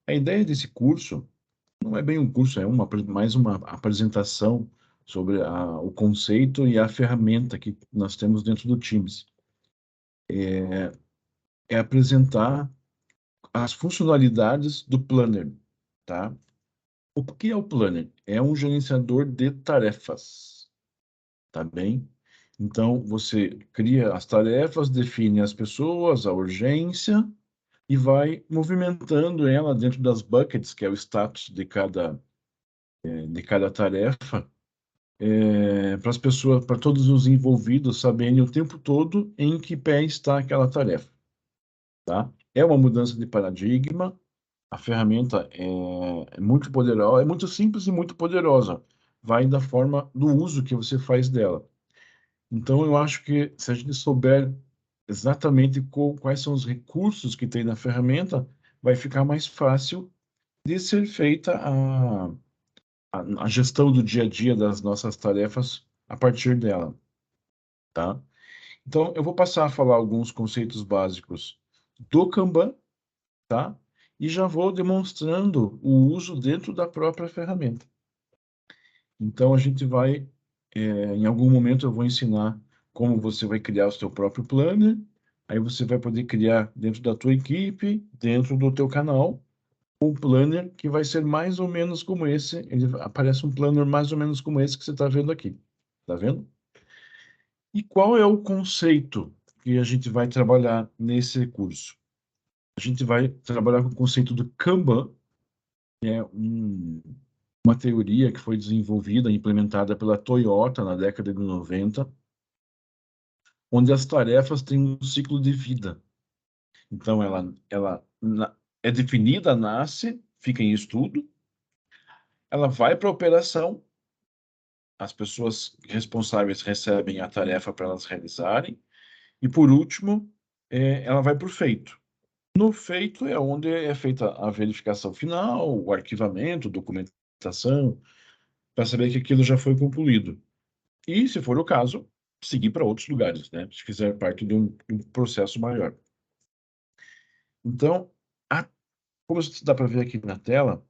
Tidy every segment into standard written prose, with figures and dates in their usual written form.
A ideia desse curso não é bem um curso, é mais uma apresentação sobre o conceito e a ferramenta que nós temos dentro do Teams. É apresentar as funcionalidades do Planner, tá? O que é o Planner? É um gerenciador de tarefas, tá bem? Então, você cria as tarefas, define as pessoas, a urgência, e vai movimentando ela dentro das buckets, que é o status de cada tarefa, para as pessoas, para todos os envolvidos saberem o tempo todo em que pé está aquela tarefa, tá? É uma mudança de paradigma. A ferramenta é muito poderosa, é muito simples e muito poderosa. Vai da forma do uso que você faz dela. Então, eu acho que se a gente souber exatamente quais são os recursos que tem na ferramenta, vai ficar mais fácil de ser feita a gestão do dia a dia das nossas tarefas a partir dela, tá? Então, eu vou passar a falar alguns conceitos básicos do Kanban, tá? E já vou demonstrando o uso dentro da própria ferramenta. Então, a gente vai, em algum momento eu vou ensinar como você vai criar o seu próprio planner, aí você vai poder criar dentro da tua equipe, dentro do teu canal, um planner que vai ser mais ou menos como esse, aparece um planner mais ou menos como esse que você está vendo aqui, tá vendo? E qual é o conceito que a gente vai trabalhar nesse curso? A gente vai trabalhar com o conceito do Kanban, que é uma teoria que foi desenvolvida, implementada pela Toyota na década de 90, onde as tarefas têm um ciclo de vida. Então, é definida, nasce, fica em estudo, ela vai para a operação, as pessoas responsáveis recebem a tarefa para elas realizarem, e, por último, ela vai para o feito. No feito é onde é feita a verificação final, o arquivamento, documentação, para saber que aquilo já foi concluído. E, se for o caso, seguir para outros lugares, né? Se fizer parte de um processo maior. Então, como dá para ver aqui na tela,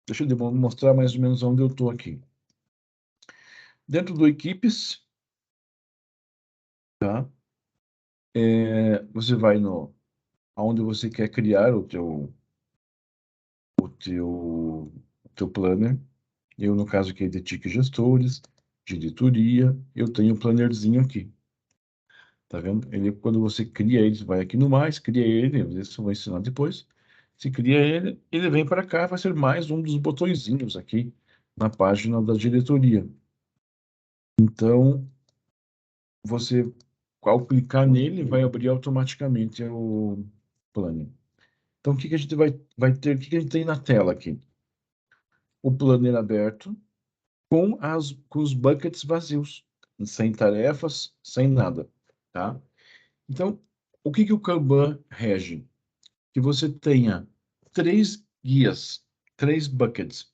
deixa eu mostrar mais ou menos onde eu estou aqui. Dentro do Equipes, tá? Você vai aonde você quer criar o teu planner. Eu, no caso aqui, de TIC Gestores, diretoria, eu tenho um plannerzinho aqui. Tá vendo? Ele, quando você cria ele, vai aqui no mais, cria ele, isso eu vou ensinar depois. Se cria ele, ele vem para cá, vai ser mais um dos botõezinhos aqui na página da diretoria. Então, você, ao clicar nele, vai abrir automaticamente o planner. Então, o que que a gente vai ter, o que que a gente tem na tela aqui? O planner aberto com os buckets vazios, sem tarefas, sem nada, tá? Então, o que que o Kanban rege? Que você tenha 3 guias, 3 buckets.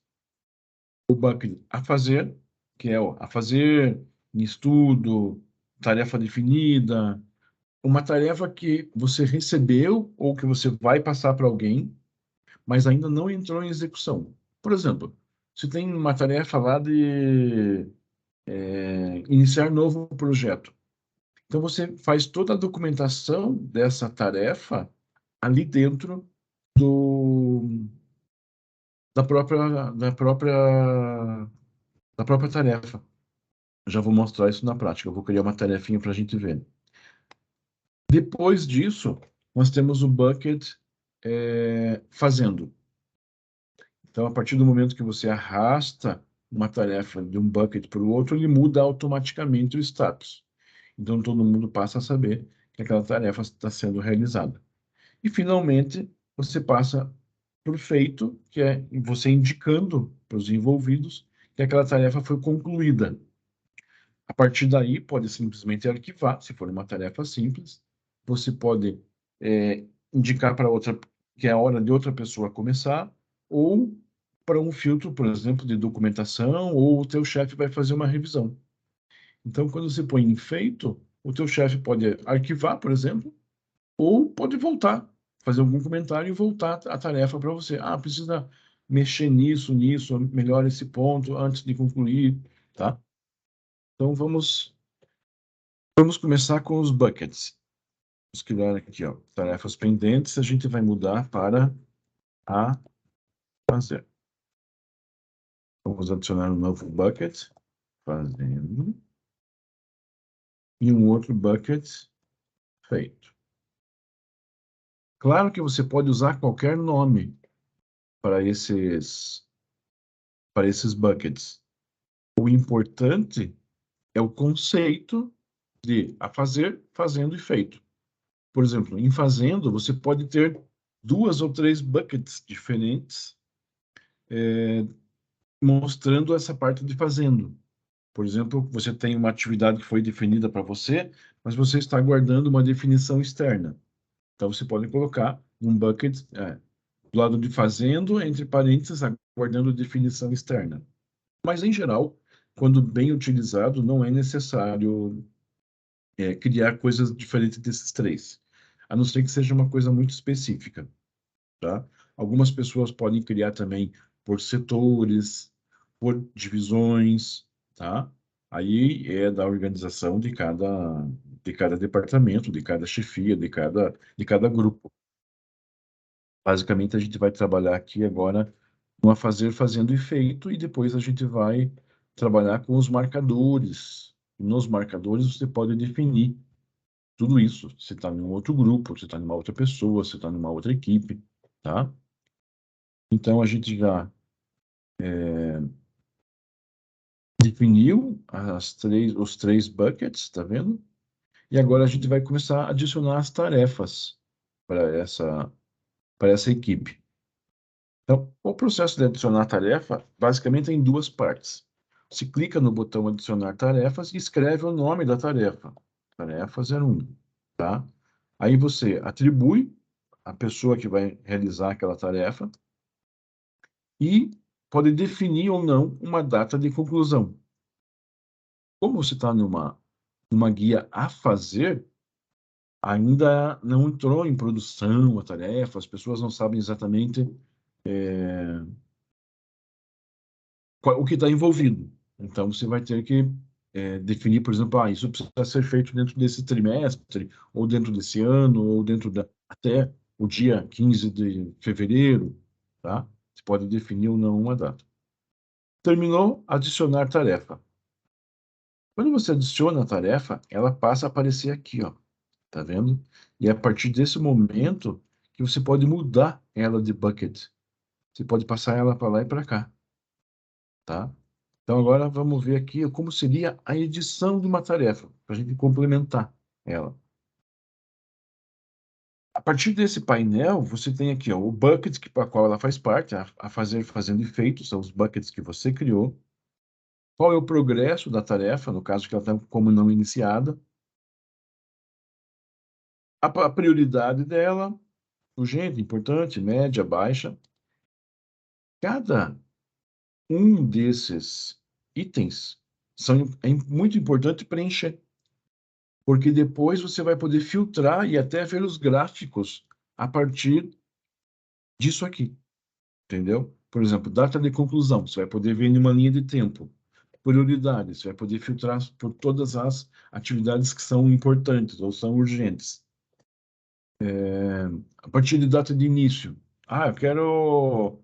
O bucket a fazer, que é o a fazer, em estudo, tarefa definida, uma tarefa que você recebeu ou que você vai passar para alguém, mas ainda não entrou em execução. Por exemplo, você tem uma tarefa lá de iniciar novo projeto. Então, você faz toda a documentação dessa tarefa ali dentro do, da própria tarefa. Já vou mostrar isso na prática. Eu vou criar uma tarefinha para a gente ver. Depois disso, nós temos o bucket fazendo. Então, a partir do momento que você arrasta uma tarefa de um bucket para o outro, ele muda automaticamente o status. Então, todo mundo passa a saber que aquela tarefa está sendo realizada. E, finalmente, você passa para o feito, que é você indicando para os envolvidos que aquela tarefa foi concluída. A partir daí, pode simplesmente arquivar, se for uma tarefa simples. Você pode indicar para outra que é a hora de outra pessoa começar, ou para um filtro, por exemplo, de documentação, ou o teu chefe vai fazer uma revisão. Então, quando você põe em feito, o teu chefe pode arquivar, por exemplo, ou pode voltar, fazer algum comentário e voltar a tarefa para você. Ah, precisa mexer nisso, melhora esse ponto antes de concluir, tá? Então, vamos começar com os buckets. Vamos criar aqui, ó, tarefas pendentes, a gente vai mudar para a fazer. Vamos adicionar um novo bucket, fazendo, e um outro bucket, feito. Claro que você pode usar qualquer nome para esses buckets. O importante é o conceito de a fazer, fazendo e feito. Por exemplo, em fazendo, você pode ter 2 ou 3 buckets diferentes, mostrando essa parte de fazendo. Por exemplo, você tem uma atividade que foi definida para você, mas você está guardando uma definição externa. Então, você pode colocar um bucket do lado de fazendo, entre parênteses, aguardando definição externa. Mas, em geral, quando bem utilizado, não é necessário criar coisas diferentes desses três, a não ser que seja uma coisa muito específica, tá? Algumas pessoas podem criar também por setores, por divisões, tá? Aí é da organização de cada departamento, de cada chefia, de cada grupo. Basicamente, a gente vai trabalhar aqui agora no a fazer, fazendo e feito, e depois a gente vai trabalhar com os marcadores. Nos marcadores, você pode definir tudo isso. Você está em um outro grupo, você está em uma outra pessoa, você está numa outra equipe, tá? Então, a gente já definiu os três buckets, tá vendo? E agora a gente vai começar a adicionar as tarefas para essa equipe. Então, o processo de adicionar tarefa, basicamente, tem duas partes. Você clica no botão adicionar tarefas e escreve o nome da tarefa. Tarefa 01, tá? Aí você atribui a pessoa que vai realizar aquela tarefa e pode definir ou não uma data de conclusão. Como você está numa guia a fazer, ainda não entrou em produção a tarefa, as pessoas não sabem exatamente o que está envolvido. Então, você vai ter que definir, por exemplo, isso precisa ser feito dentro desse trimestre, ou dentro desse ano, ou até o dia 15 de fevereiro, tá? Você pode definir ou não uma data. Terminou, adicionar tarefa. Quando você adiciona a tarefa, ela passa a aparecer aqui, ó. Tá vendo? E é a partir desse momento que você pode mudar ela de bucket. Você pode passar ela para lá e para cá, tá? Então agora vamos ver aqui como seria a edição de uma tarefa, para a gente complementar ela. A partir desse painel, você tem aqui ó, o bucket para qual ela faz parte, a fazer, fazendo e feito, são os buckets que você criou. Qual é o progresso da tarefa, no caso que ela está como não iniciada. A prioridade dela, urgente, importante, média, baixa. Cada um desses itens é muito importante preencher, porque depois você vai poder filtrar e até ver os gráficos a partir disso aqui, entendeu? Por exemplo, data de conclusão, você vai poder ver em uma linha de tempo. Prioridades, você vai poder filtrar por todas as atividades que são importantes ou são urgentes. A partir de data de início. Ah, eu quero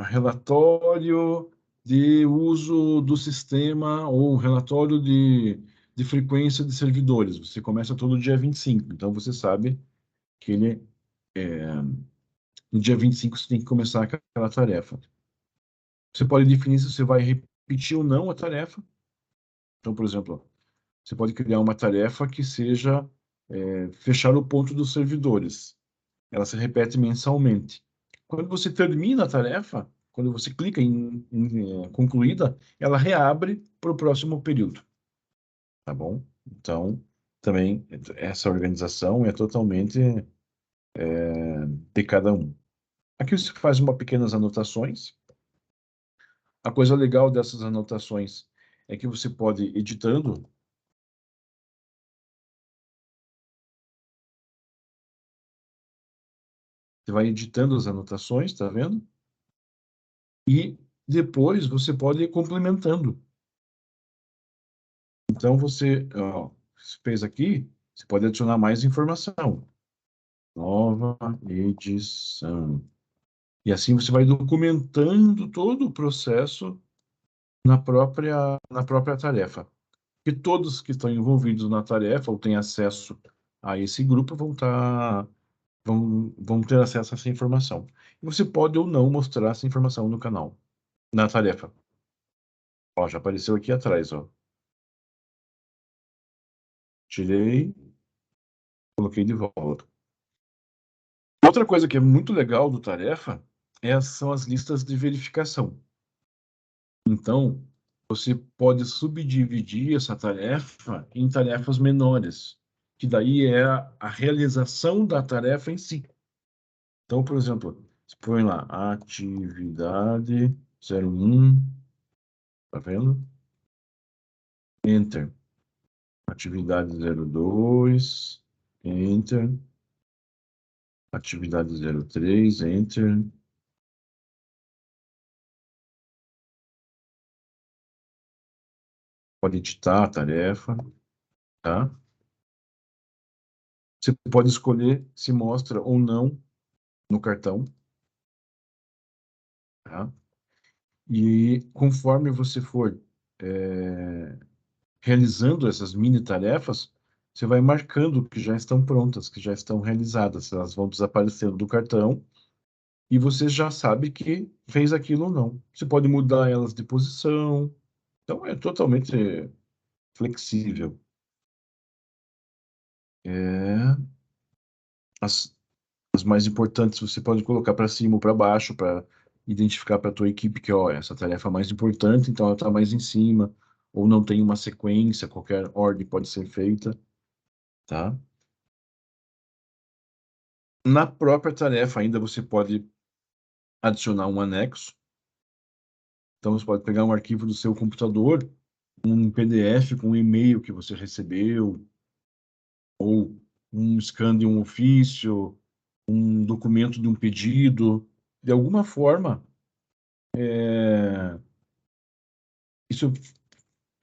relatório de uso do sistema ou relatório de frequência de servidores. Você começa todo dia 25, então você sabe que no dia 25 você tem que começar aquela tarefa. Você pode definir se você vai repetir ou não a tarefa. Então, por exemplo, você pode criar uma tarefa que seja fechar o ponto dos servidores. Ela se repete mensalmente. Quando você termina a tarefa, quando você clica em concluída, ela reabre para o próximo período, tá bom? Então, também essa organização é totalmente de cada um. Aqui você faz uma pequenas anotações. A coisa legal dessas anotações é que você pode ir editando. Você vai editando as anotações, tá vendo? E depois você pode ir complementando. Então, você fez aqui, você pode adicionar mais informação. Nova edição. E assim você vai documentando todo o processo na própria tarefa. E todos que estão envolvidos na tarefa ou têm acesso a esse grupo vão ter acesso a essa informação. E você pode ou não mostrar essa informação no canal, na tarefa. Ó, já apareceu aqui atrás, ó. Tirei, coloquei de volta. Outra coisa que é muito legal do tarefa são as listas de verificação. Então, você pode subdividir essa tarefa em tarefas menores, que daí é a realização da tarefa em si. Então, por exemplo, você põe lá, atividade 01, tá vendo? Enter. Atividade 02, Enter. Atividade 03, Enter. Pode editar a tarefa, tá? Você pode escolher se mostra ou não no cartão, tá? E conforme você for realizando essas mini tarefas, você vai marcando que já estão prontas, que já estão realizadas. Elas vão desaparecendo do cartão e você já sabe que fez aquilo ou não. Você pode mudar elas de posição. Então, é totalmente flexível. É, as, as mais importantes você pode colocar para cima ou para baixo para identificar para a tua equipe que, ó, essa tarefa é mais importante, então ela está mais em cima, ou não tem uma sequência, qualquer ordem pode ser feita, tá? Na própria tarefa ainda você pode adicionar um anexo. Então você pode pegar um arquivo do seu computador, um PDF com um e-mail que você recebeu, ou um scan de um ofício, um documento de um pedido. De alguma forma, isso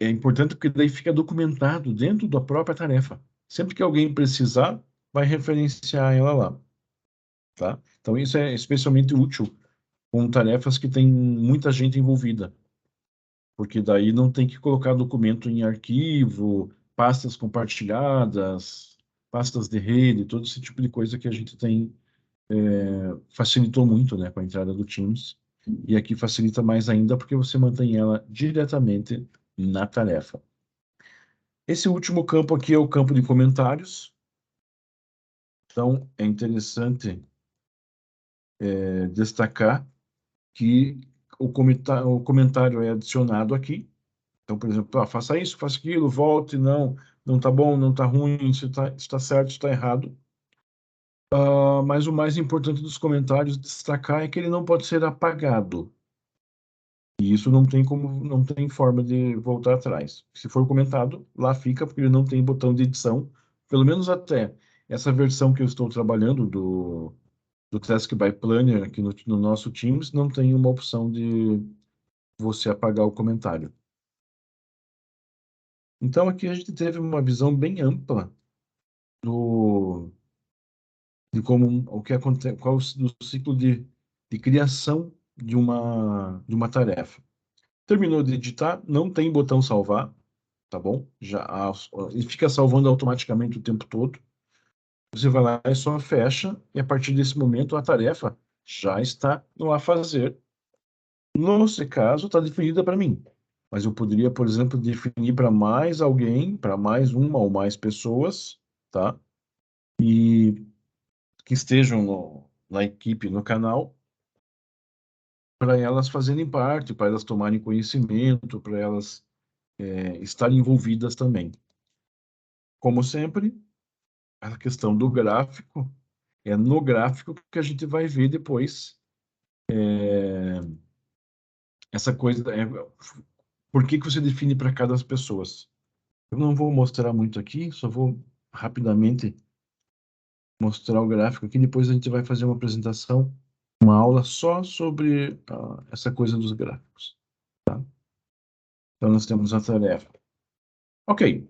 é importante porque daí fica documentado dentro da própria tarefa. Sempre que alguém precisar, vai referenciar ela lá, tá? Então isso é especialmente útil com tarefas que tem muita gente envolvida, porque daí não tem que colocar documento em arquivo, pastas compartilhadas, pastas de rede, todo esse tipo de coisa que a gente tem, facilitou muito, né, com a entrada do Teams. E aqui facilita mais ainda porque você mantém ela diretamente na tarefa. Esse último campo aqui é o campo de comentários. Então, é interessante destacar que o comentário é adicionado aqui. Então, por exemplo, faça isso, faça aquilo, volte, não está bom, não está ruim, se está certo, se está errado. Mas o mais importante dos comentários destacar é que ele não pode ser apagado. E isso não tem forma de voltar atrás. Se for comentado, lá fica, porque ele não tem botão de edição, pelo menos até essa versão que eu estou trabalhando do Task by Planner aqui no nosso Teams, não tem uma opção de você apagar o comentário. Então aqui a gente teve uma visão bem ampla do de como o que acontece, qual do ciclo de criação de uma tarefa. Terminou de editar, não tem botão salvar, tá bom? Ele fica salvando automaticamente o tempo todo. Você vai lá e só fecha, e a partir desse momento a tarefa já está no a fazer. No caso, está definida para mim. Mas eu poderia, por exemplo, definir para mais alguém, para mais uma ou mais pessoas, tá? E que estejam na equipe, no canal, para elas fazerem parte, para elas tomarem conhecimento, para elas estarem envolvidas também. Como sempre, a questão do gráfico, é no gráfico que a gente vai ver depois essa coisa, por que que você define para cada pessoa. Eu não vou mostrar muito aqui, só vou rapidamente mostrar o gráfico aqui, depois a gente vai fazer uma apresentação, uma aula só sobre essa coisa dos gráficos. Tá? Então, nós temos a tarefa. Ok,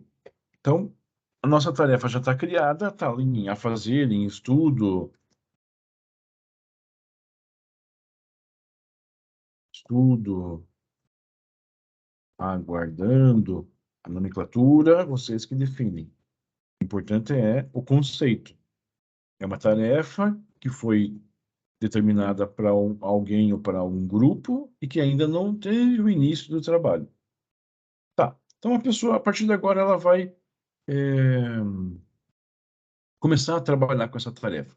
então, a nossa tarefa já está criada, está ali em a fazer, em estudo, aguardando, a nomenclatura, vocês que definem. O importante é o conceito. É uma tarefa que foi determinada para alguém ou para um grupo e que ainda não teve o início do trabalho. Tá. Então a pessoa, a partir de agora, ela vai começar a trabalhar com essa tarefa.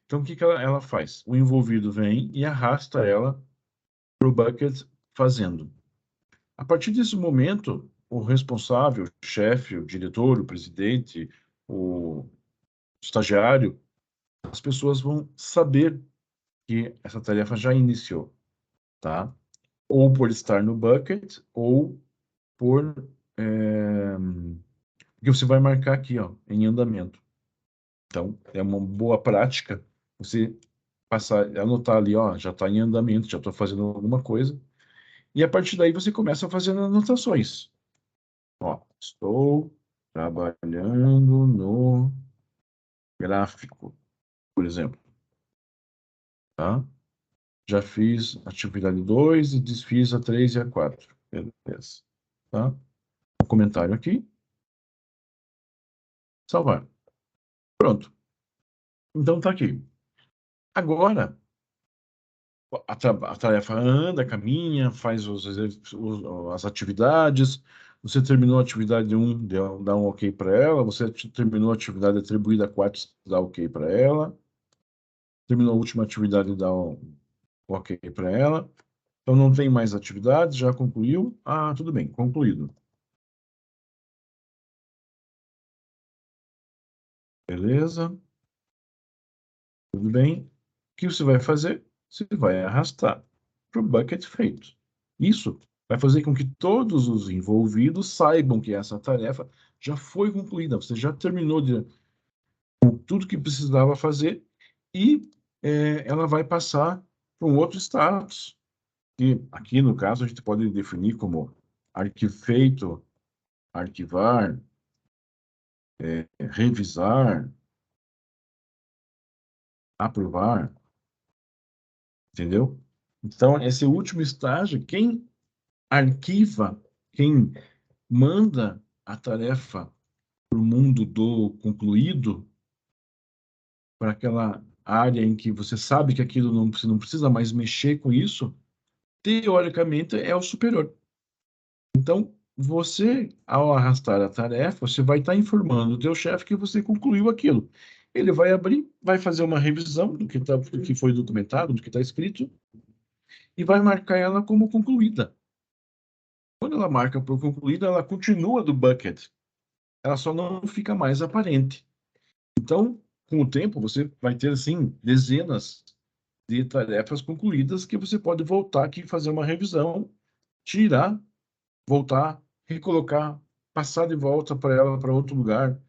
Então o que que ela faz? O envolvido vem e arrasta ela para o bucket fazendo. A partir desse momento, o responsável, o chefe, o diretor, o presidente, o estagiário, as pessoas vão saber que essa tarefa já iniciou, tá? Ou por estar no bucket, ou por que você vai marcar aqui, ó, em andamento. Então, é uma boa prática você passar, anotar ali, ó, já está em andamento, já estou fazendo alguma coisa, e a partir daí você começa a fazer anotações. Ó, estou trabalhando no gráfico, por exemplo, tá? Já fiz atividade 2 e desfiz a 3 e a 4. Beleza. Tá? Um comentário aqui. Salvar. Pronto. Então tá aqui. Agora, a tarefa anda, caminha, faz as atividades. Você terminou a atividade 1, dá um ok para ela. Você terminou a atividade atribuída a 4, dá ok para ela. Terminou a última atividade, dá um ok para ela. Então não tem mais atividades, já concluiu. Ah, tudo bem, concluído. Beleza, tudo bem. O que você vai fazer? Você vai arrastar para o bucket feito. Isso vai fazer com que todos os envolvidos saibam que essa tarefa já foi concluída. Você já terminou com tudo que precisava fazer e ela vai passar para um outro status. Que aqui, no caso, a gente pode definir como arquifeito, arquivar, revisar, aprovar, entendeu? Então, esse último estágio, quem arquiva, quem manda a tarefa para o mundo do concluído, para aquela área em que você sabe que aquilo não, você não precisa mais mexer com isso, teoricamente é o superior. Então, você, ao arrastar a tarefa, você vai estar informando o teu chefe que você concluiu aquilo. Ele vai abrir, vai fazer uma revisão do que foi documentado, do que está escrito, e vai marcar ela como concluída. Quando ela marca por concluída, ela continua do bucket. Ela só não fica mais aparente. Então, com o tempo, você vai ter, assim, dezenas de tarefas concluídas que você pode voltar aqui e fazer uma revisão, tirar, voltar, recolocar, passar de volta para ela para outro lugar,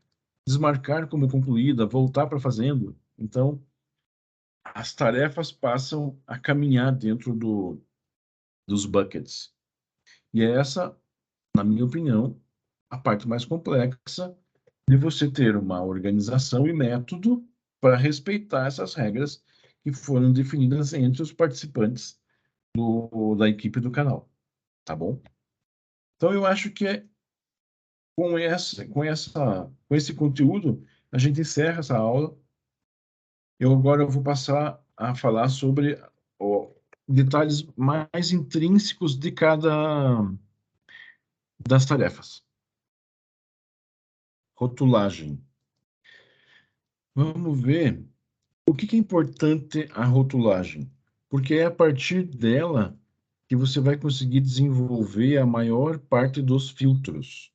desmarcar como concluída, voltar para fazendo. Então, as tarefas passam a caminhar dentro dos buckets. E é essa, na minha opinião, a parte mais complexa de você ter uma organização e método para respeitar essas regras que foram definidas entre os participantes da equipe do canal, tá bom? Então eu acho que com esse conteúdo a gente encerra essa aula. Eu vou passar a falar sobre detalhes mais intrínsecos de cada das tarefas. Rotulagem. Vamos ver o que é importante a rotulagem, porque é a partir dela que você vai conseguir desenvolver a maior parte dos filtros,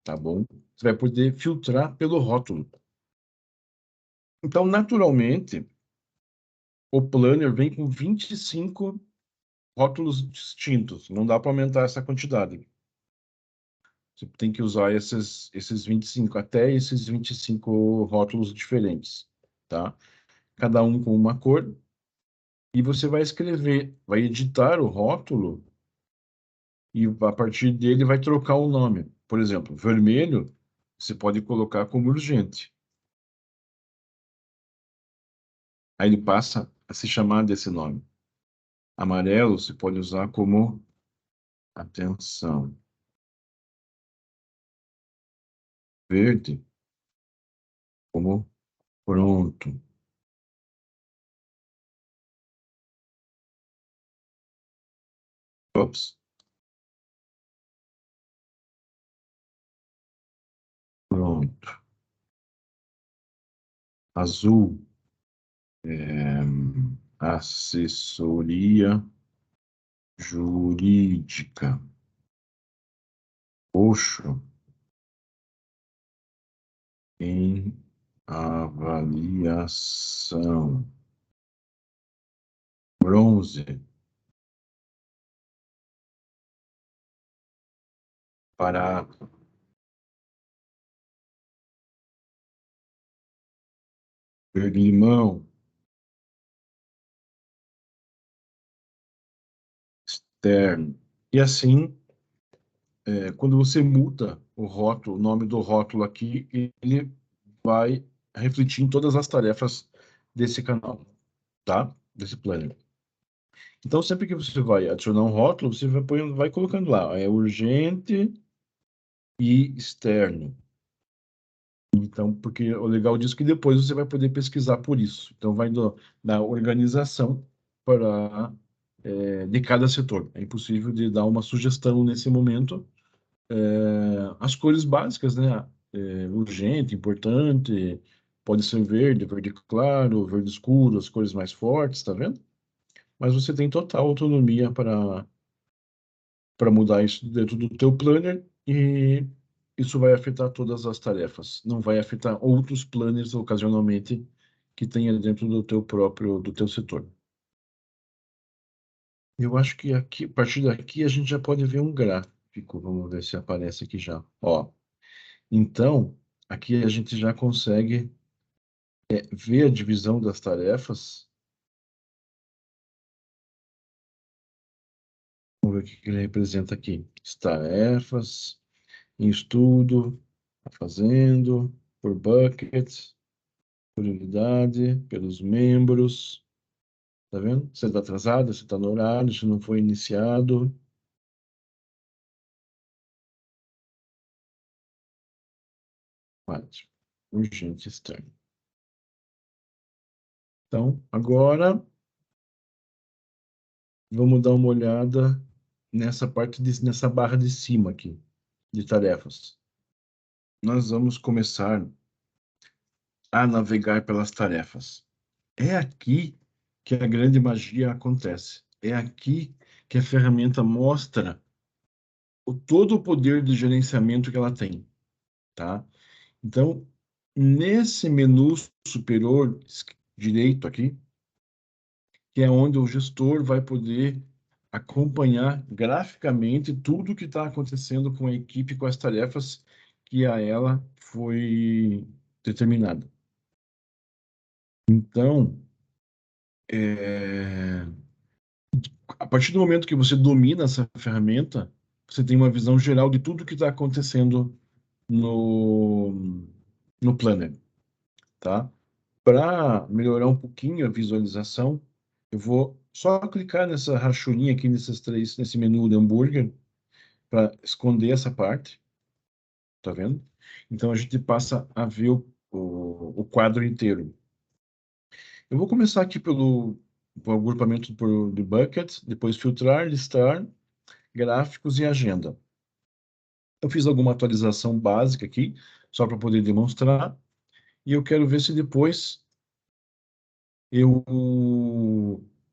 tá bom? Você vai poder filtrar pelo rótulo. Então, naturalmente, o planner vem com 25 rótulos distintos. Não dá para aumentar essa quantidade. Você tem que usar esses 25, até esses 25 rótulos diferentes, tá? Cada um com uma cor, e você vai escrever, vai editar o rótulo e a partir dele vai trocar o nome. Por exemplo, vermelho, você pode colocar como urgente. Aí ele passa a se chamar desse nome. Amarelo, você pode usar como atenção. Verde, como pronto. Ops, pronto. Azul, é, assessoria jurídica. Roxo, em avaliação. Bronze, parado. Verde-limão, terno. E assim, quando você muda o rótulo, o nome do rótulo aqui, ele vai refletir em todas as tarefas desse canal, tá? Desse planner. Então, sempre que você vai adicionar um rótulo, você vai colocando lá, é urgente e externo. Então, porque o legal disso é que depois você vai poder pesquisar por isso. Então, vai da organização para de cada setor. É impossível de dar uma sugestão nesse momento. As cores básicas, né? Urgente, importante, pode ser verde, verde claro, verde escuro, as cores mais fortes, tá vendo? Mas você tem total autonomia para mudar isso dentro do teu planner e isso vai afetar todas as tarefas. Não vai afetar outros planners ocasionalmente que tenha dentro do teu setor. Eu acho que aqui, a partir daqui, a gente já pode ver um gráfico. Vamos ver se aparece aqui já. Ó, então, aqui a gente já consegue ver a divisão das tarefas. Vamos ver o que ele representa aqui. As tarefas, em estudo, tá fazendo, por bucket, prioridade, pelos membros. Tá vendo? Você está atrasado, você está no horário, se não foi iniciado. Ótimo. Urgente externo. Então, agora vamos dar uma olhada nessa barra de cima aqui, de tarefas. Nós vamos começar a navegar pelas tarefas. É aqui que a grande magia acontece. É aqui que a ferramenta mostra todo o poder de gerenciamento que ela tem, tá? Então, nesse menu superior direito aqui, que é onde o gestor vai poder acompanhar graficamente tudo o que está acontecendo com a equipe, com as tarefas que a ela foi determinada. Então, a partir do momento que você domina essa ferramenta, você tem uma visão geral de tudo que está acontecendo no Planner, tá? Para melhorar um pouquinho a visualização, eu vou só clicar nessa rachurinha aqui nesse menu de hambúrguer para esconder essa parte, tá vendo? Então a gente passa a ver o quadro inteiro. Eu vou começar aqui pelo agrupamento de bucket, depois filtrar, listar, gráficos e agenda. Eu fiz alguma atualização básica aqui, só para poder demonstrar, e eu quero ver se depois eu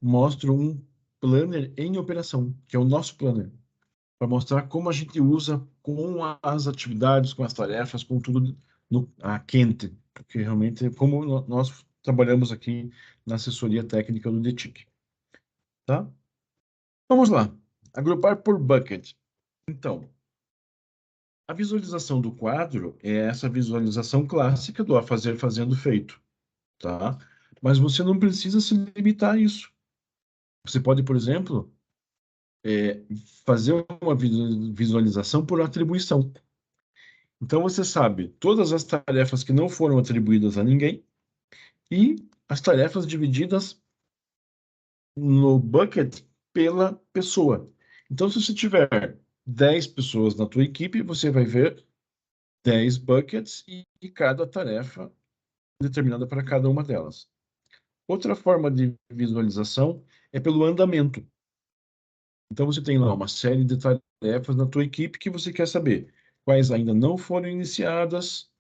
mostro um planner em operação, que é o nosso planner, para mostrar como a gente usa com as atividades, com as tarefas, com tudo quente, porque realmente é como nós trabalhamos aqui na assessoria técnica do DTIC, tá? Vamos lá. Agrupar por bucket. Então, a visualização do quadro é essa visualização clássica do a fazer, fazendo, feito. tá? Mas você não precisa se limitar a isso. Você pode, por exemplo, é, fazer uma visualização por atribuição. Então você sabe todas as tarefas que não foram atribuídas a ninguém e as tarefas divididas no bucket pela pessoa. Então, se você tiver 10 pessoas na tua equipe, você vai ver 10 buckets e cada tarefa determinada para cada uma delas. Outra forma de visualização é pelo andamento. Então, você tem lá uma série de tarefas na tua equipe que você quer saber quais ainda não foram iniciadas,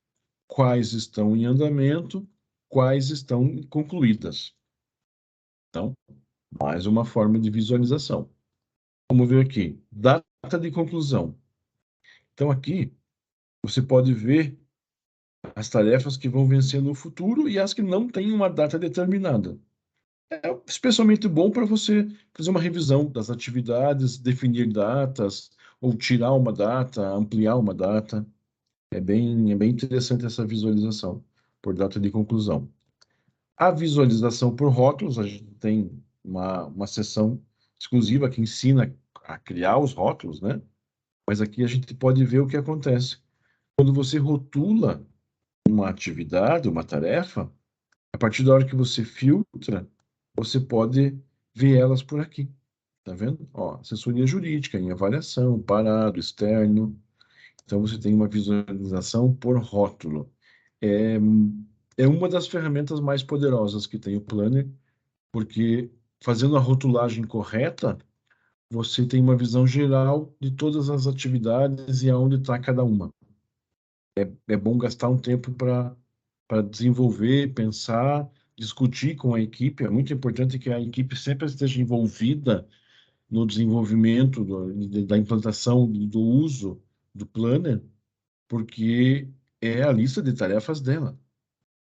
quais estão em andamento, quais estão concluídas. Então, mais uma forma de visualização. Vamos ver aqui, data de conclusão. Então, aqui, você pode ver as tarefas que vão vencer no futuro e as que não têm uma data determinada. É especialmente bom para você fazer uma revisão das atividades, definir datas, ou tirar uma data, ampliar uma data. É bem interessante essa visualização por data de conclusão. A visualização por rótulos, a gente tem uma seção exclusiva que ensina a criar os rótulos, né? Mas aqui a gente pode ver o que acontece. Quando você rotula uma atividade, uma tarefa, a partir da hora que você filtra, você pode ver elas por aqui. Tá vendo? Ó, assessoria jurídica, em avaliação, parado, externo. Então você tem uma visualização por rótulo. É, é uma das ferramentas mais poderosas que tem o Planner, porque fazendo a rotulagem correta, você tem uma visão geral de todas as atividades e aonde está cada uma. É bom gastar um tempo para desenvolver, pensar, discutir com a equipe. É muito importante que a equipe sempre esteja envolvida no desenvolvimento da implantação, do uso do Planner, porque é a lista de tarefas dela.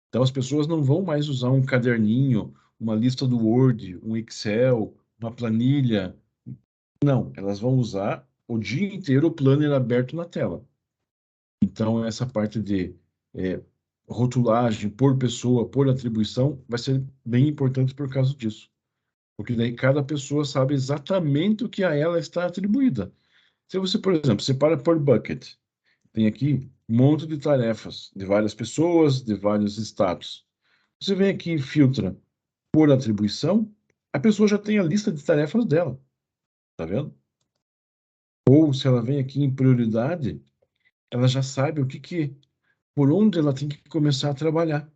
Então, as pessoas não vão mais usar um caderninho, uma lista do Word, um Excel, uma planilha. Não, elas vão usar o dia inteiro o Planner aberto na tela. Então, essa parte de é, rotulagem por pessoa, por atribuição, vai ser bem importante por causa disso. Porque daí cada pessoa sabe exatamente o que a ela está atribuída. Se você, por exemplo, separa por bucket, tem aqui um monte de tarefas de várias pessoas, de vários estados. Você vem aqui e filtra por atribuição, a pessoa já tem a lista de tarefas dela, tá vendo? Ou se ela vem aqui em prioridade, ela já sabe por onde ela tem que começar a trabalhar,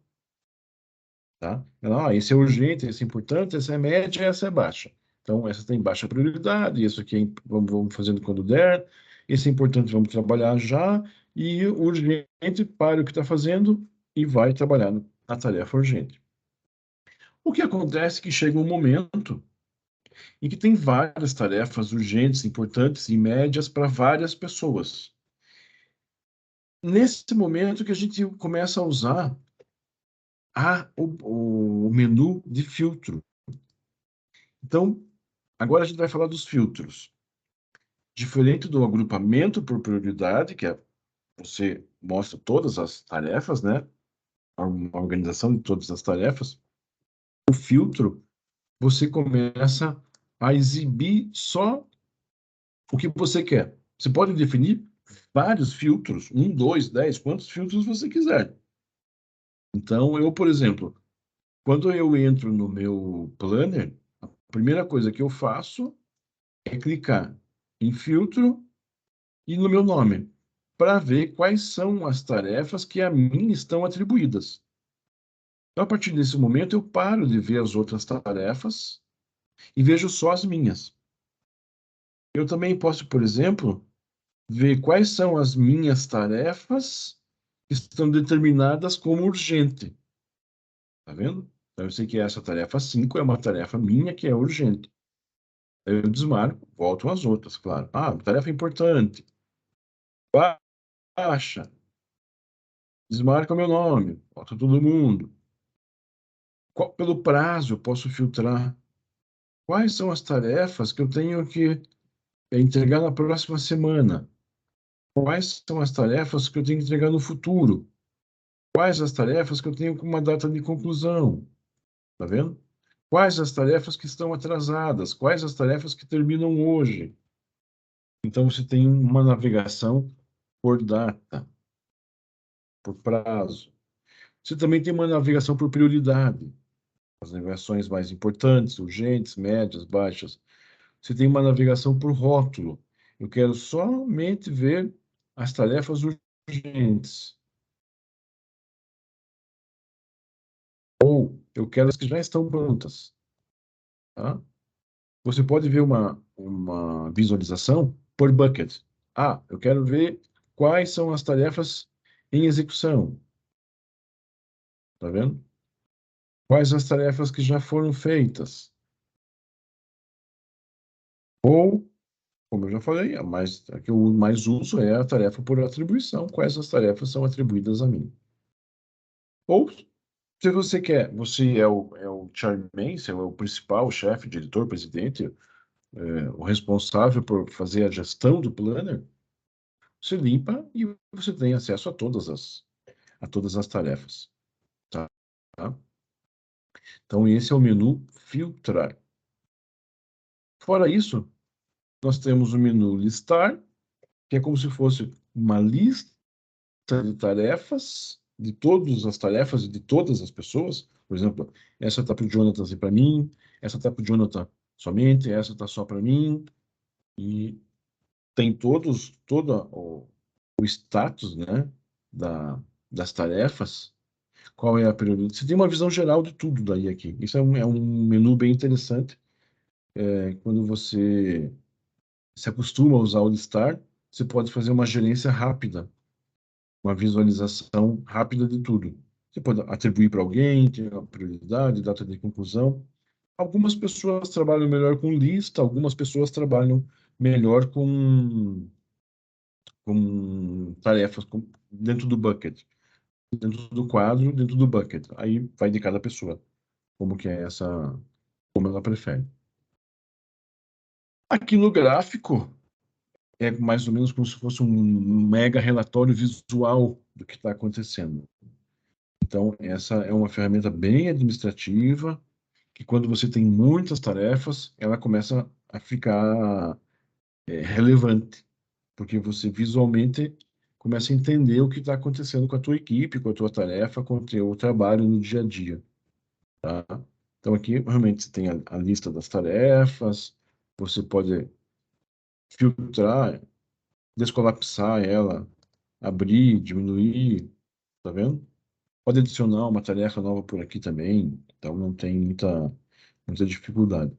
tá? Ela, esse é urgente, esse é importante, essa é média, essa é baixa. Então, essa tem baixa prioridade, isso aqui vamos fazendo quando der, esse é importante, vamos trabalhar já, e o urgente, para o que está fazendo e vai trabalhar na tarefa urgente. O que acontece é que chega um momento em que tem várias tarefas urgentes, importantes e médias para várias pessoas. Nesse momento que a gente começa a usar o menu de filtro. Então, agora a gente vai falar dos filtros. Diferente do agrupamento por prioridade, que é você mostra todas as tarefas, né? Uma organização de todas as tarefas. O filtro, você começa a exibir só o que você quer. Você pode definir vários filtros, 1, 2, 10, quantos filtros você quiser. Então, eu, por exemplo, quando eu entro no meu planner, a primeira coisa que eu faço é clicar em filtro e no meu nome, para ver quais são as tarefas que a mim estão atribuídas. Então, a partir desse momento, eu paro de ver as outras tarefas e vejo só as minhas. Eu também posso, por exemplo, ver quais são as minhas tarefas que estão determinadas como urgente. Tá vendo? Então, eu sei que essa tarefa 5 é uma tarefa minha que é urgente. Eu desmarco, voltam as outras, claro. Ah, tarefa importante. Baixa. Desmarca o meu nome. Volta todo mundo. Pelo prazo, eu posso filtrar. Quais são as tarefas que eu tenho que entregar na próxima semana? Quais são as tarefas que eu tenho que entregar no futuro? Quais as tarefas que eu tenho com uma data de conclusão? Tá vendo? Quais as tarefas que estão atrasadas? Quais as tarefas que terminam hoje? Então, você tem uma navegação por data, por prazo. Você também tem uma navegação por prioridade. As navegações mais importantes, urgentes, médias, baixas. Você tem uma navegação por rótulo. Eu quero somente ver as tarefas urgentes. Ou eu quero as que já estão prontas. Tá? Você pode ver uma visualização por bucket. Ah, eu quero ver quais são as tarefas em execução. Tá vendo? Quais as tarefas que já foram feitas. Ou, como eu já falei, a que eu mais uso é a tarefa por atribuição. Quais as tarefas são atribuídas a mim. Ou, se você quer, você é o chairman, você é o principal, o chefe, diretor, presidente, o responsável por fazer a gestão do planner, você limpa e você tem acesso a todas as tarefas, tá? Então, esse é o menu filtrar. Fora isso, nós temos o menu listar, que é como se fosse uma lista de tarefas, de todas as tarefas e de todas as pessoas. Por exemplo, essa está para o Jonathan e para mim, essa está para o Jonathan somente, essa está só para mim, e tem todo o status, né, das tarefas, qual é a prioridade. Você tem uma visão geral de tudo daí aqui. Isso é um menu bem interessante. Quando você se acostuma a usar o listar, você pode fazer uma gerência rápida, uma visualização rápida de tudo. Você pode atribuir para alguém, ter uma prioridade, data de conclusão. Algumas pessoas trabalham melhor com lista, algumas pessoas trabalham melhor com tarefas dentro do bucket, dentro do quadro, dentro do bucket. Aí vai de cada pessoa, como ela prefere. Aqui no gráfico, é mais ou menos como se fosse um mega relatório visual do que está acontecendo. Então, essa é uma ferramenta bem administrativa, que quando você tem muitas tarefas, ela começa a ficar relevante, porque você visualmente começa a entender o que está acontecendo com a tua equipe, com a tua tarefa, com o teu trabalho no dia a dia, tá? Então, aqui, realmente, você tem a lista das tarefas, você pode filtrar, descolapsar ela, abrir, diminuir, tá vendo? Pode adicionar uma tarefa nova por aqui também, então não tem muita dificuldade.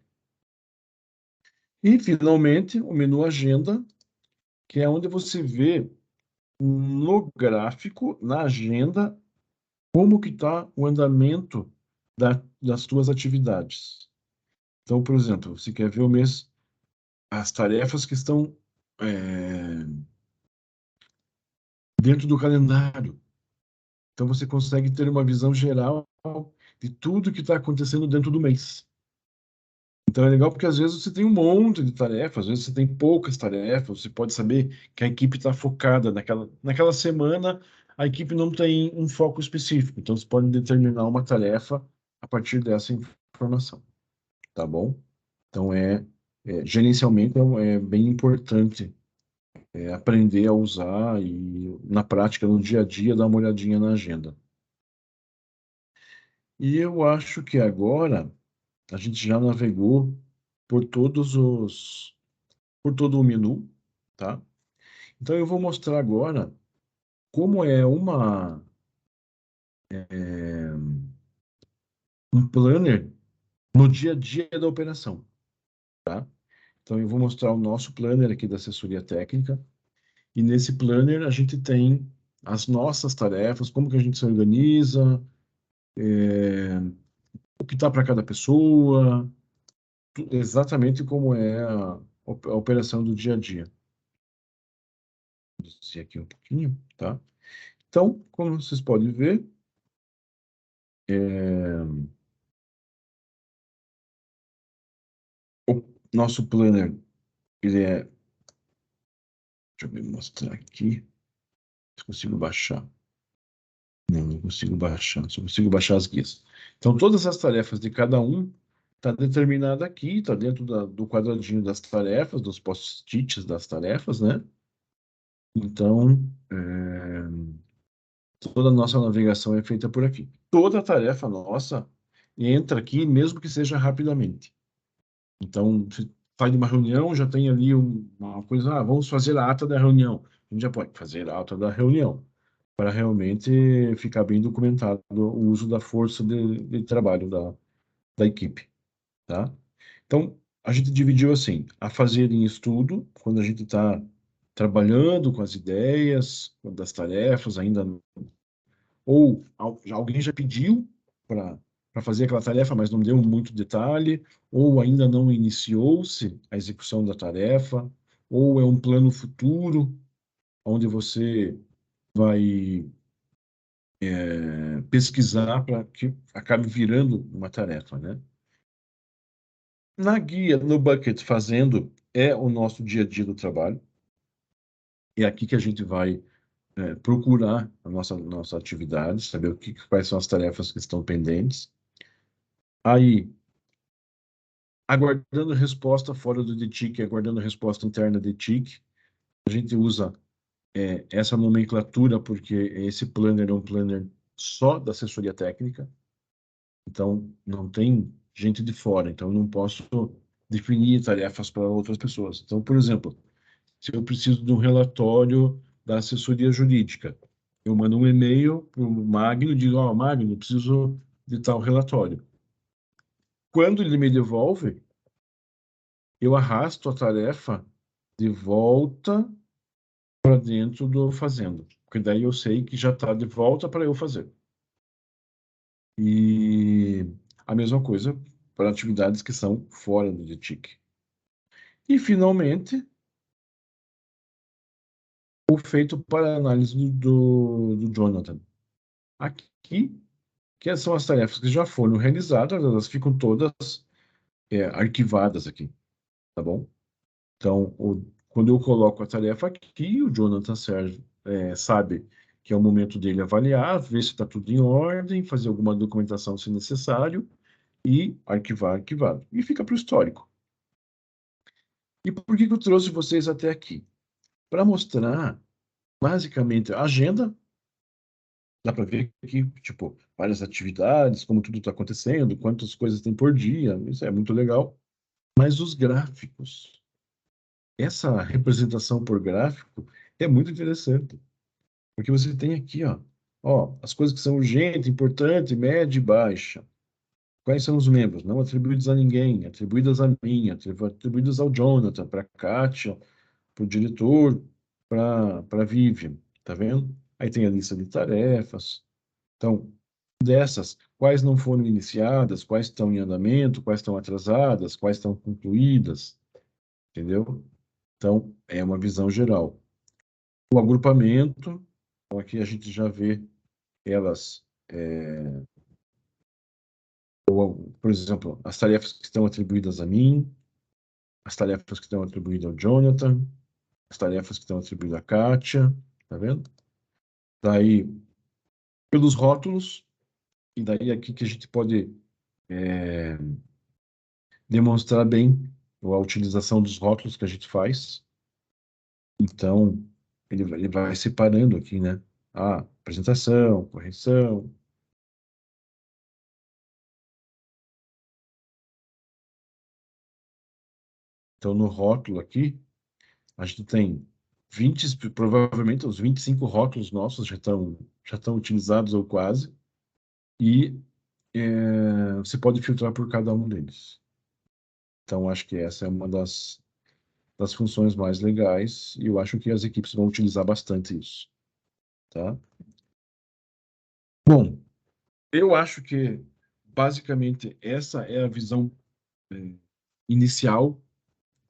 E, finalmente, o menu Agenda, que é onde você vê no gráfico, na agenda, como que está o andamento das tuas atividades. Então, por exemplo, você quer ver o mês, as tarefas que estão dentro do calendário. Então, você consegue ter uma visão geral de tudo que está acontecendo dentro do mês. Então é legal porque às vezes você tem um monte de tarefas, às vezes você tem poucas tarefas, você pode saber que a equipe está focada naquela semana, a equipe não tem um foco específico, então você pode determinar uma tarefa a partir dessa informação, tá bom? Então gerencialmente é bem importante aprender a usar e na prática, no dia a dia, dar uma olhadinha na agenda. E eu acho que agora a gente já navegou por por todo o menu, tá? Então eu vou mostrar agora como é um planner no dia a dia da operação, tá? Então eu vou mostrar o nosso planner aqui da assessoria técnica e nesse planner a gente tem as nossas tarefas, como que a gente se organiza, o que está para cada pessoa, exatamente como é a operação do dia a dia. Vou descer aqui um pouquinho, tá? Então, como vocês podem ver, o nosso planner, ele é. Deixa eu me mostrar aqui, se consigo baixar. Não consigo baixar, só consigo baixar as guias. Então, todas as tarefas de cada um está determinada aqui, está dentro do quadradinho das tarefas, dos post-its das tarefas, né? Então, toda a nossa navegação é feita por aqui. Toda tarefa nossa entra aqui, mesmo que seja rapidamente. Então, se sai de uma reunião, já tem ali uma coisa, vamos fazer a ata da reunião. A gente já pode fazer a ata da reunião, para realmente ficar bem documentado o uso da força de trabalho da equipe, tá? Então, a gente dividiu assim, a fazer em estudo, quando a gente está trabalhando com as ideias, das tarefas, ainda ou alguém já pediu para fazer aquela tarefa, mas não deu muito detalhe, ou ainda não iniciou-se a execução da tarefa, ou é um plano futuro, onde você vai pesquisar para que acabe virando uma tarefa, né? Na guia, no Bucket Fazendo, é o nosso dia a dia do trabalho. É aqui que a gente vai procurar a nossa atividade, saber quais são as tarefas que estão pendentes. Aí, aguardando resposta fora do DTIC, aguardando resposta interna de TIC, a gente usa essa nomenclatura porque esse planner é um planner só da assessoria técnica, então não tem gente de fora, então eu não posso definir tarefas para outras pessoas. Então, por exemplo, se eu preciso de um relatório da assessoria jurídica, eu mando um e-mail para o Magno e digo, Magno, eu preciso de tal relatório. Quando ele me devolve, eu arrasto a tarefa de volta para dentro do Fazendo, porque daí eu sei que já está de volta para eu fazer. E a mesma coisa para atividades que são fora do DTIC. E, finalmente, o feito para análise do Jonathan. Aqui, que são as tarefas que já foram realizadas, elas ficam todas arquivadas aqui, tá bom? Então, quando eu coloco a tarefa aqui, o Jonathan Sérgio sabe que é o momento dele avaliar, ver se está tudo em ordem, fazer alguma documentação se necessário e arquivar arquivado. E fica para o histórico. E por que eu trouxe vocês até aqui? Para mostrar, basicamente, a agenda. Dá para ver aqui, tipo, várias atividades, como tudo está acontecendo, quantas coisas tem por dia, isso é muito legal. Mas os gráficos, essa representação por gráfico é muito interessante. Porque você tem aqui, as coisas que são urgente, importante, média e baixa. Quais são os membros? Não atribuídos a ninguém, atribuídas a mim, atribuídas ao Jonathan, para a Kátia, para o diretor, para a Vivian, tá vendo? Aí tem a lista de tarefas. Então, dessas, quais não foram iniciadas, quais estão em andamento, quais estão atrasadas, quais estão concluídas, entendeu? Então, é uma visão geral. O agrupamento, então aqui a gente já vê elas, por exemplo, as tarefas que estão atribuídas a mim, as tarefas que estão atribuídas ao Jonathan, as tarefas que estão atribuídas à Kátia, tá vendo? Daí, pelos rótulos, e daí aqui que a gente pode demonstrar bem a utilização dos rótulos que a gente faz. Então, ele vai separando aqui, né? Apresentação, correção. Então, no rótulo aqui, a gente tem 20, provavelmente os 25 rótulos nossos já estão utilizados ou quase, e você pode filtrar por cada um deles. Então, acho que essa é uma das funções mais legais, e eu acho que as equipes vão utilizar bastante isso, tá? Bom, eu acho que, basicamente, essa é a visão inicial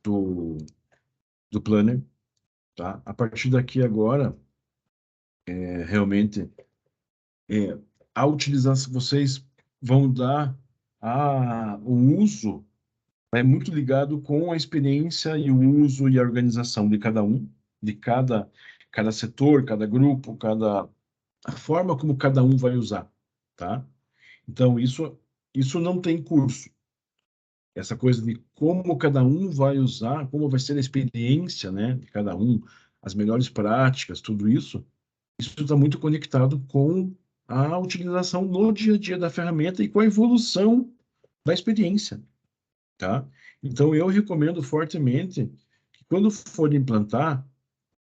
do Planner, tá? A partir daqui agora, realmente, é, a utilização, vocês vão dar o uso, é muito ligado com a experiência e o uso e a organização de cada um, de cada setor, cada grupo, cada a forma como cada um vai usar, tá? Então, isso não tem curso. Essa coisa de como cada um vai usar, como vai ser a experiência, né, de cada um, as melhores práticas, tudo isso, isso está muito conectado com a utilização no dia a dia da ferramenta e com a evolução da experiência, tá? Então, eu recomendo fortemente que quando for implantar,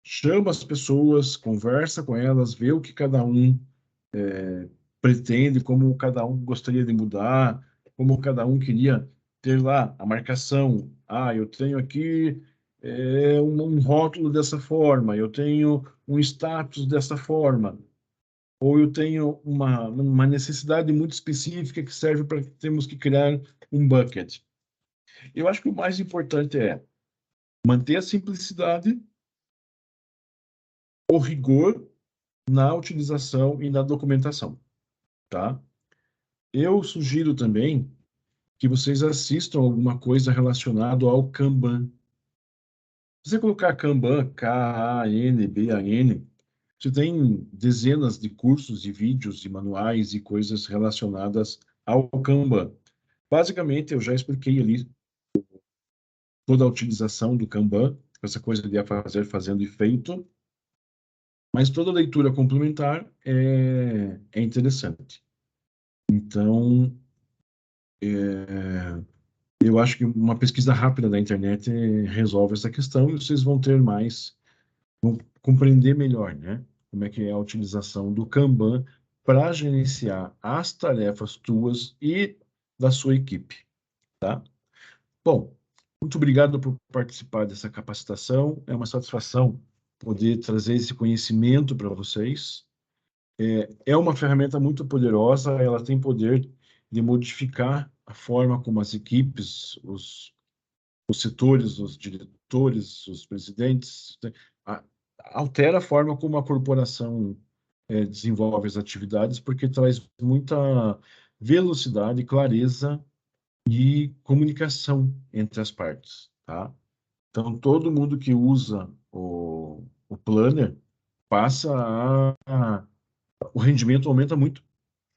chama as pessoas, conversa com elas, vê o que cada um pretende, como cada um gostaria de mudar, como cada um queria ter lá a marcação. Ah, eu tenho aqui um rótulo dessa forma, eu tenho um status dessa forma, ou eu tenho uma necessidade muito específica que serve para que temos que criar um bucket. Eu acho que o mais importante é manter a simplicidade, o rigor na utilização e na documentação, tá? Eu sugiro também que vocês assistam alguma coisa relacionada ao Kanban. Se você colocar Kanban, Kanban, você tem dezenas de cursos e vídeos e manuais e coisas relacionadas ao Kanban. Basicamente, eu já expliquei ali toda a utilização do Kanban, essa coisa de fazer, fazendo e feito, mas toda leitura complementar é interessante. Então, eu acho que uma pesquisa rápida da internet resolve essa questão e vocês vão ter mais, vão compreender melhor, né? Como é que é a utilização do Kanban para gerenciar as tarefas tuas e da sua equipe, tá? Bom, muito obrigado por participar dessa capacitação. É uma satisfação poder trazer esse conhecimento para vocês. É uma ferramenta muito poderosa, ela tem poder de modificar a forma como as equipes, os setores, os diretores, os presidentes, a- altera a forma como a corporação desenvolve as atividades, porque traz muita velocidade, clareza e comunicação entre as partes, tá? Então, todo mundo que usa o Planner passa o rendimento aumenta muito,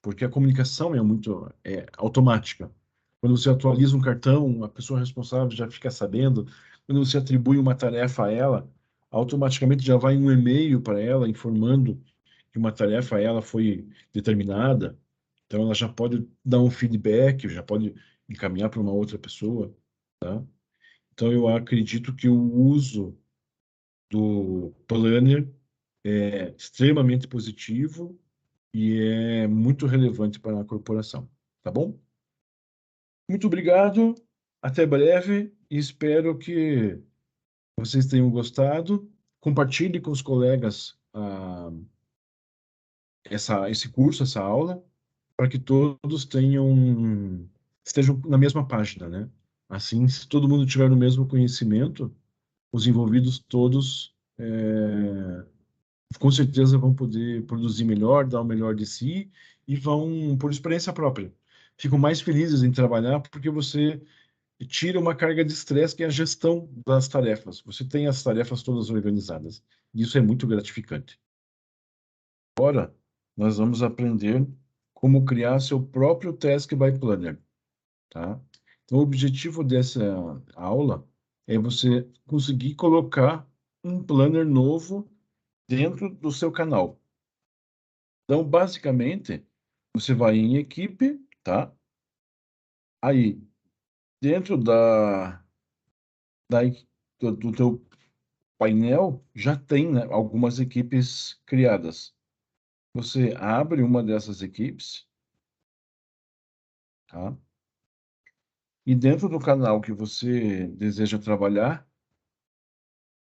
porque a comunicação é muito automática. Quando você atualiza um cartão, a pessoa responsável já fica sabendo. Quando você atribui uma tarefa a ela, automaticamente já vai um e-mail para ela informando que uma tarefa a ela foi determinada. Então, ela já pode dar um feedback, já pode encaminhar para uma outra pessoa, tá? Então, eu acredito que o uso do Planner é extremamente positivo e é muito relevante para a corporação, tá bom? Muito obrigado, até breve e espero que vocês tenham gostado. Compartilhe com os colegas esse curso, essa aula, para que todos estejam na mesma página, né? Assim, se todo mundo tiver o mesmo conhecimento, os envolvidos todos com certeza vão poder produzir melhor, dar o melhor de si e vão, por experiência própria, ficam mais felizes em trabalhar porque você tira uma carga de estresse que é a gestão das tarefas. Você tem as tarefas todas organizadas. E isso é muito gratificante. Agora, nós vamos aprender como criar seu próprio Task by Planner, tá? Então, o objetivo dessa aula é você conseguir colocar um planner novo dentro do seu canal. Então, basicamente, você vai em equipe, tá? Aí, dentro da, do teu painel, já tem, né, algumas equipes criadas. Você abre uma dessas equipes, tá? E dentro do canal que você deseja trabalhar,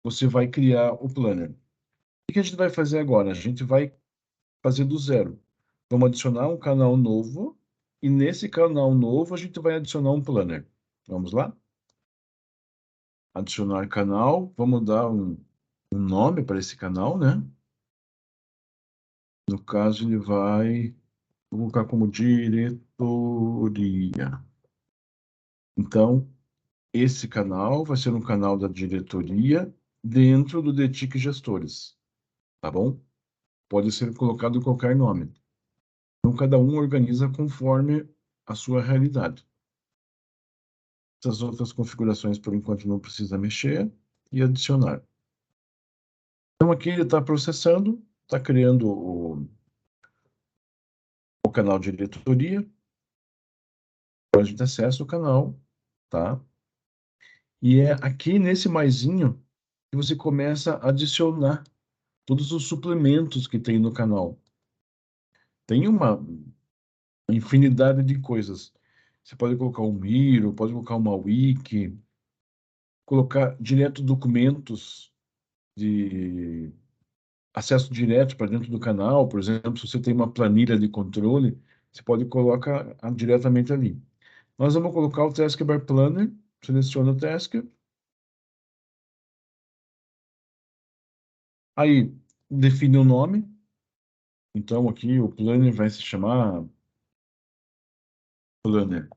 você vai criar o planner. O que a gente vai fazer agora? A gente vai fazer do zero. Vamos adicionar um canal novo e nesse canal novo a gente vai adicionar um planner. Vamos lá? Adicionar canal. Vamos dar um nome para esse canal, né? No caso, ele vai vou colocar como diretoria. Então, esse canal vai ser um canal da diretoria dentro do DETIC Gestores, tá bom? pode ser colocado qualquer nome. Então, cada um organiza conforme a sua realidade. Essas outras configurações, por enquanto, não precisa mexer e adicionar. Então, aqui ele está processando, está criando o canal de diretoria, a gente acessa o canal, tá? E é aqui nesse maisinho que você começa a adicionar todos os suplementos que tem no canal. Tem uma infinidade de coisas. Você pode colocar um Miro, pode colocar uma wiki, colocar direto documentos de acesso direto para dentro do canal. Por exemplo, se você tem uma planilha de controle, você pode colocar diretamente ali. Nós vamos colocar o Taskbar Planner, seleciona o task, aí define o nome. Então aqui o planner vai se chamar Planner,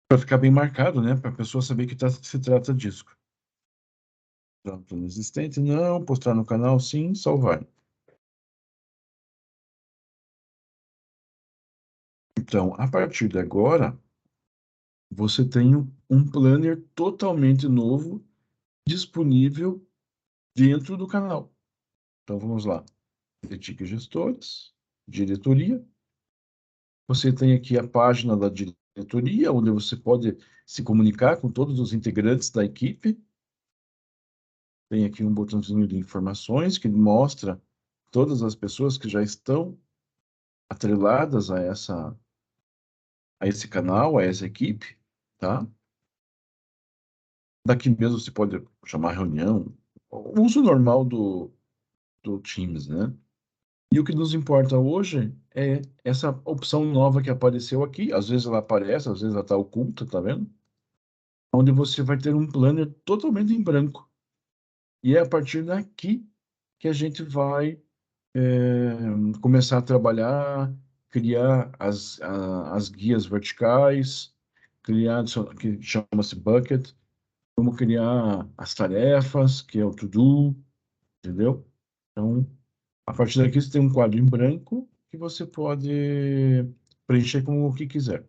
para ficar bem marcado, né? Para a pessoa saber que se trata disso. Plano existente, não. Postar no canal, sim. Salvar. Então, a partir de agora, você tem um planner totalmente novo disponível dentro do canal. Então, vamos lá. Critique gestores, diretoria. Você tem aqui a página da diretoria, onde você pode se comunicar com todos os integrantes da equipe. Tem aqui um botãozinho de informações que mostra todas as pessoas que já estão atreladas a esse canal, a essa equipe, tá? Daqui mesmo você pode chamar reunião, o uso normal do Teams, né? E o que nos importa hoje é essa opção nova que apareceu aqui. Às vezes ela aparece, às vezes ela está oculta, tá vendo? Onde você vai ter um planner totalmente em branco. E é a partir daqui que a gente vai começar a trabalhar, criar as guias verticais, criar, que chama-se bucket, vamos criar as tarefas, que é o to-do, entendeu? Então, a partir daqui você tem um quadro em branco que você pode preencher como o que quiser.